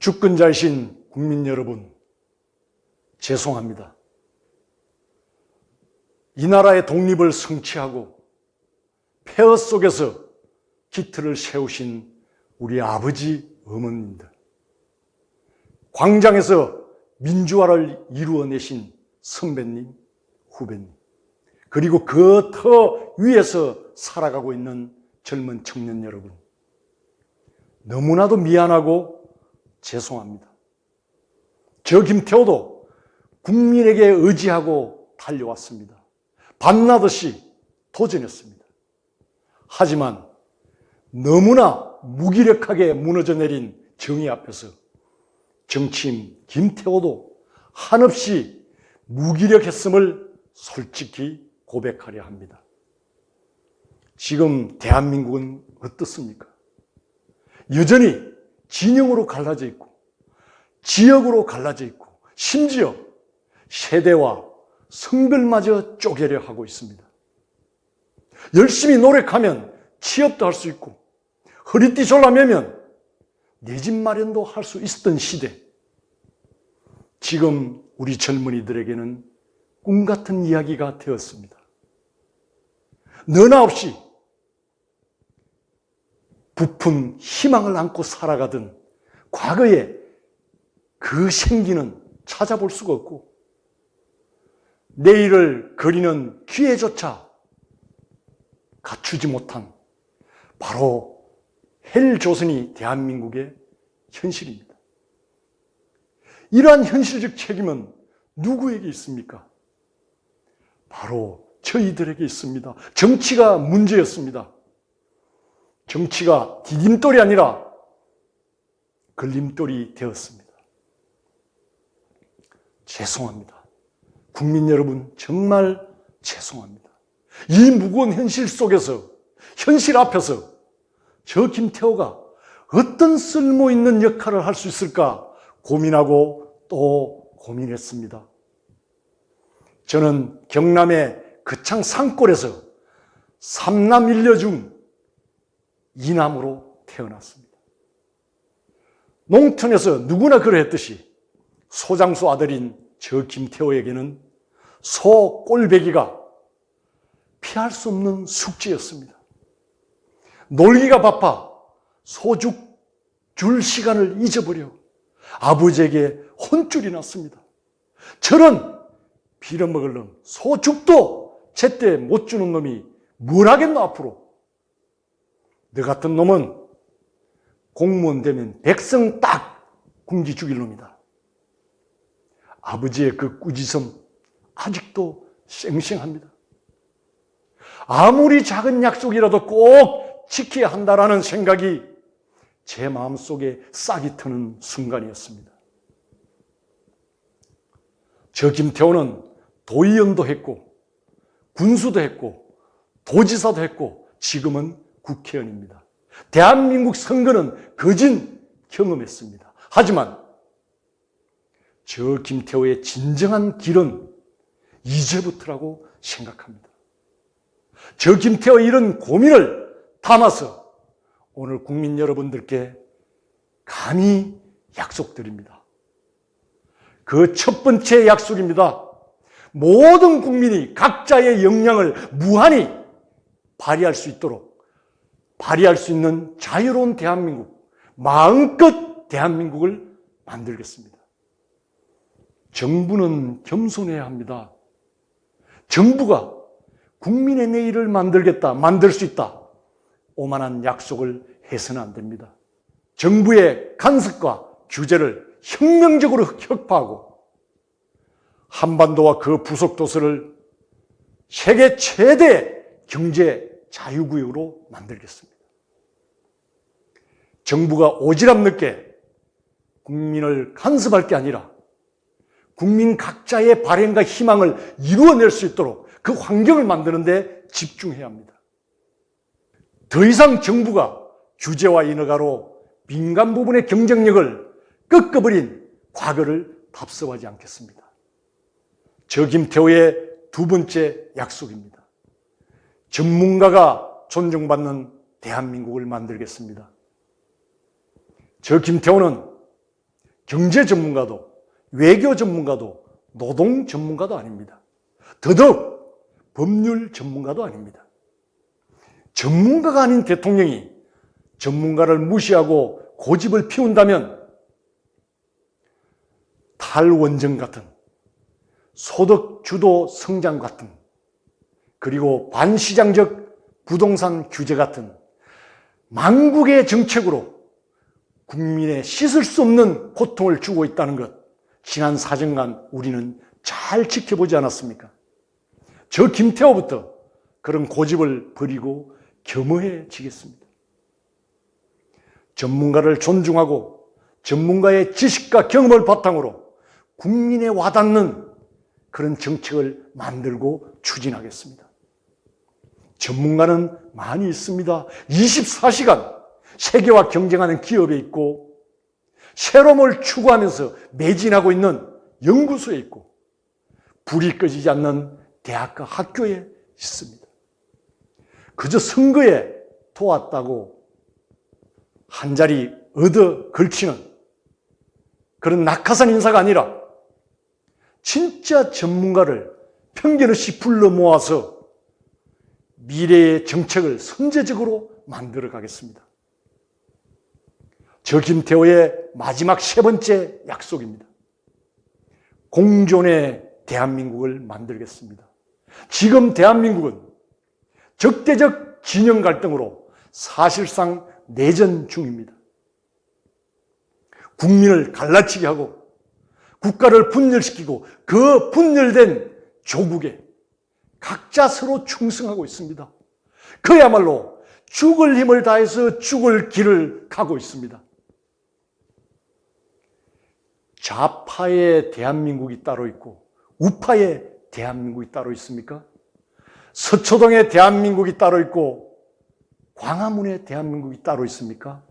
주권자이신 국민 여러분, 죄송합니다. 이 나라의 독립을 성취하고 폐허 속에서 기틀을 세우신 우리 아버지, 어머님들, 광장에서 민주화를 이루어내신 선배님, 후배님, 그리고 그 터 위에서 살아가고 있는 젊은 청년 여러분, 너무나도 미안하고 죄송합니다. 저 김태호도 국민에게 의지하고 달려왔습니다. 밤낮없이 도전했습니다. 하지만 너무나 무기력하게 무너져 내린 정의 앞에서 정치인 김태호도 한없이 무기력했음을 솔직히 고백하려 합니다. 지금 대한민국은 어떻습니까? 여전히 진영으로 갈라져 있고 지역으로 갈라져 있고 심지어 세대와 성별마저 쪼개려 하고 있습니다. 열심히 노력하면 취업도 할 수 있고 허리띠 졸라매면 내 집 마련도 할 수 있었던 시대, 지금 우리 젊은이들에게는 꿈같은 이야기가 되었습니다. 너나 없이 부푼 희망을 안고 살아가던 과거의 그 생기는 찾아볼 수가 없고 내일을 그리는 기회조차 갖추지 못한 바로 헬조선이 대한민국의 현실입니다. 이러한 현실적 책임은 누구에게 있습니까? 바로 저희들에게 있습니다. 정치가 문제였습니다. 정치가 디딤돌이 아니라 걸림돌이 되었습니다. 죄송합니다. 국민 여러분, 정말 죄송합니다. 이 무거운 현실 속에서, 현실 앞에서 저 김태호가 어떤 쓸모있는 역할을 할 수 있을까 고민하고 또 고민했습니다. 저는 경남의 거창 산골에서 삼남 일녀 중 이남으로 태어났습니다. 농촌에서 누구나 그러했듯이 소장수 아들인 저 김태호에게는 소 꼴배기가 피할 수 없는 숙제였습니다. 놀기가 바빠 소죽 줄 시간을 잊어버려 아버지에게 혼쭐이 났습니다. 저런 빌어먹을 놈, 소죽도 제때 못 주는 놈이 뭘 하겠노 앞으로. 너 같은 놈은 공무원 되면 백성 딱 굶기 죽일 놈이다. 아버지의 그 꾸짖음 아직도 쌩쌩합니다. 아무리 작은 약속이라도 꼭 지켜야 한다라는 생각이 제 마음속에 싹이 트는 순간이었습니다. 저 김태호는 도의원도 했고 군수도 했고 도지사도 했고 지금은 국회의원입니다. 대한민국 선거는 거진 경험했습니다. 하지만 저 김태호의 진정한 길은 이제부터라고 생각합니다. 저 김태호의 이런 고민을 담아서 오늘 국민 여러분들께 감히 약속드립니다. 그 첫 번째 약속입니다. 모든 국민이 각자의 역량을 무한히 발휘할 수 있도록 발휘할 수 있는 자유로운 대한민국, 마음껏 대한민국을 만들겠습니다. 정부는 겸손해야 합니다. 정부가 국민의 내일을 만들겠다, 만들 수 있다, 오만한 약속을 해서는 안 됩니다. 정부의 간섭과 규제를 혁명적으로 혁파하고 한반도와 그 부속도서를 세계 최대 경제 자유구역으로 만들겠습니다. 정부가 오지랖 넓게 국민을 간섭할 게 아니라 국민 각자의 바램과 희망을 이루어낼 수 있도록 그 환경을 만드는 데 집중해야 합니다. 더 이상 정부가 규제와 인허가로 민간 부분의 경쟁력을 꺾어버린 과거를 답습하지 않겠습니다. 저 김태호의 두 번째 약속입니다. 전문가가 존중받는 대한민국을 만들겠습니다. 저 김태호는 경제 전문가도 외교 전문가도 노동 전문가도 아닙니다. 더더욱 법률 전문가도 아닙니다. 전문가가 아닌 대통령이 전문가를 무시하고 고집을 피운다면 탈원전 같은 소득 주도 성장 같은 그리고 반시장적 부동산 규제 같은 망국의 정책으로 국민의 씻을 수 없는 고통을 주고 있다는 것, 지난 4년간 우리는 잘 지켜보지 않았습니까? 저 김태호부터 그런 고집을 버리고 겸허해지겠습니다. 전문가를 존중하고 전문가의 지식과 경험을 바탕으로 국민에 와닿는 그런 정책을 만들고 추진하겠습니다. 전문가는 많이 있습니다. 24시간 세계와 경쟁하는 기업에 있고 새로움을 추구하면서 매진하고 있는 연구소에 있고 불이 꺼지지 않는 대학과 학교에 있습니다. 그저 선거에 도왔다고 한 자리 얻어 걸치는 그런 낙하산 인사가 아니라 진짜 전문가를 편견 없이 불러 모아서 미래의 정책을 선제적으로 만들어 가겠습니다. 저 김태호의 마지막 3번째 약속입니다. 공존의 대한민국을 만들겠습니다. 지금 대한민국은 적대적 진영 갈등으로 사실상 내전 중입니다. 국민을 갈라치게 하고 국가를 분열시키고 그 분열된 조국에 각자 서로 충성하고 있습니다. 그야말로 죽을 힘을 다해서 죽을 길을 가고 있습니다. 좌파의 대한민국이 따로 있고 우파의 대한민국이 따로 있습니까? 서초동의 대한민국이 따로 있고 광화문의 대한민국이 따로 있습니까?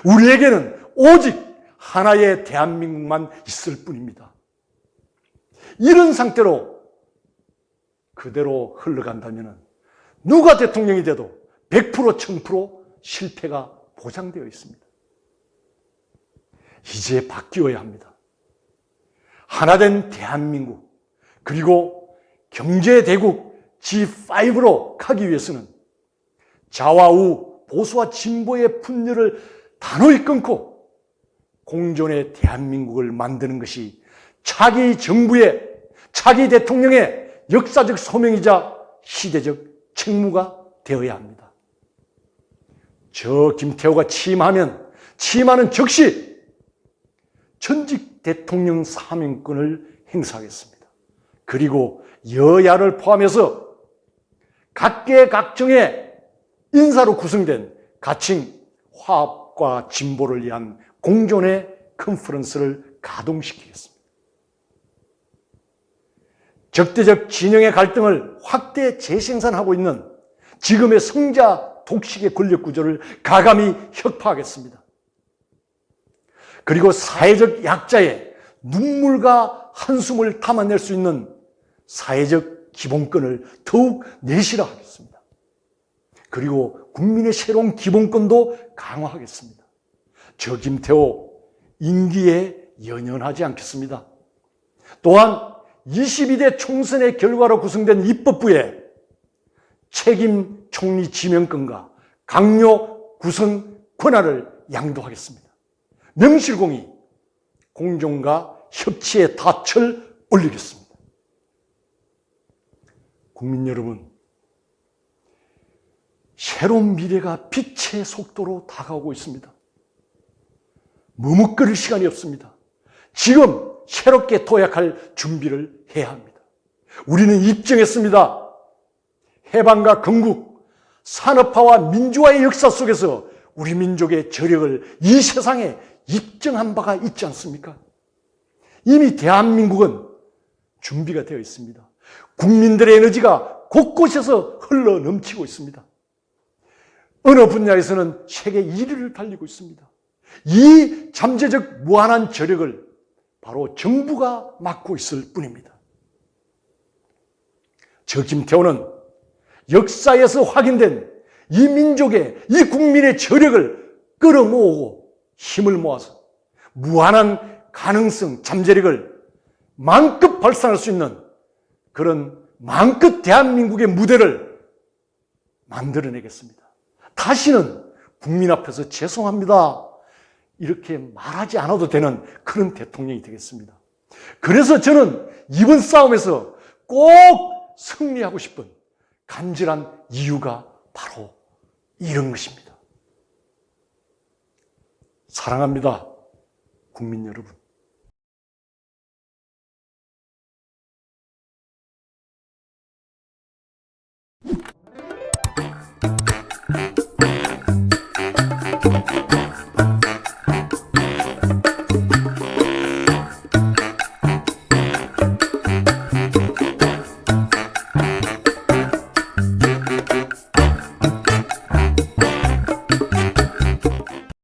우리에게는 오직 하나의 대한민국만 있을 뿐입니다. 이런 상태로 그대로 흘러간다면 누가 대통령이 돼도 100% 1000% 실패가 보장되어 있습니다. 이제 바뀌어야 합니다. 하나된 대한민국 그리고 경제대국 G5로 가기 위해서는 좌와 보수와 진보의 분열을 단호히 끊고 공존의 대한민국을 만드는 것이 차기 정부의 차기 대통령의 역사적 소명이자 시대적 책무가 되어야 합니다. 저 김태호가 취임하면 취임하는 즉시 전직 대통령 사명권을 행사하겠습니다. 그리고 여야를 포함해서 각계각층의 인사로 구성된 가칭 화합과 진보를 위한 공존의 컨퍼런스를 가동시키겠습니다. 적대적 진영의 갈등을 확대 재생산하고 있는 지금의 성자 독식의 권력 구조를 가감히 혁파하겠습니다. 그리고 사회적 약자의 눈물과 한숨을 담아낼 수 있는 사회적 기본권을 더욱 내실화하겠습니다. 그리고 국민의 새로운 기본권도 강화하겠습니다. 저 김태호 임기에 연연하지 않겠습니다. 또한 22대 총선의 결과로 구성된 입법부에 책임 총리 지명권과 강요 구성 권한을 양도하겠습니다. 명실공히 공정과 협치의 닻을 올리겠습니다. 국민 여러분, 새로운 미래가 빛의 속도로 다가오고 있습니다. 머뭇거릴 시간이 없습니다. 지금 새롭게 도약할 준비를 해야 합니다. 우리는 입증했습니다. 해방과 건국, 산업화와 민주화의 역사 속에서 우리 민족의 저력을 이 세상에 입증한 바가 있지 않습니까? 이미 대한민국은 준비가 되어 있습니다. 국민들의 에너지가 곳곳에서 흘러 넘치고 있습니다. 어느 분야에서는 세계 1위를 달리고 있습니다. 이 잠재적 무한한 저력을 바로 정부가 맡고 있을 뿐입니다. 저 김태호는 역사에서 확인된 이 민족의, 이 국민의 저력을 끌어모으고 힘을 모아서 무한한 가능성, 잠재력을 마음껏 발산할 수 있는 그런 마음껏 대한민국의 무대를 만들어내겠습니다. 다시는 국민 앞에서 죄송합니다, 이렇게 말하지 않아도 되는 그런 대통령이 되겠습니다. 그래서 저는 이번 싸움에서 꼭 승리하고 싶은 간절한 이유가 바로 이런 것입니다. 사랑합니다, 국민 여러분.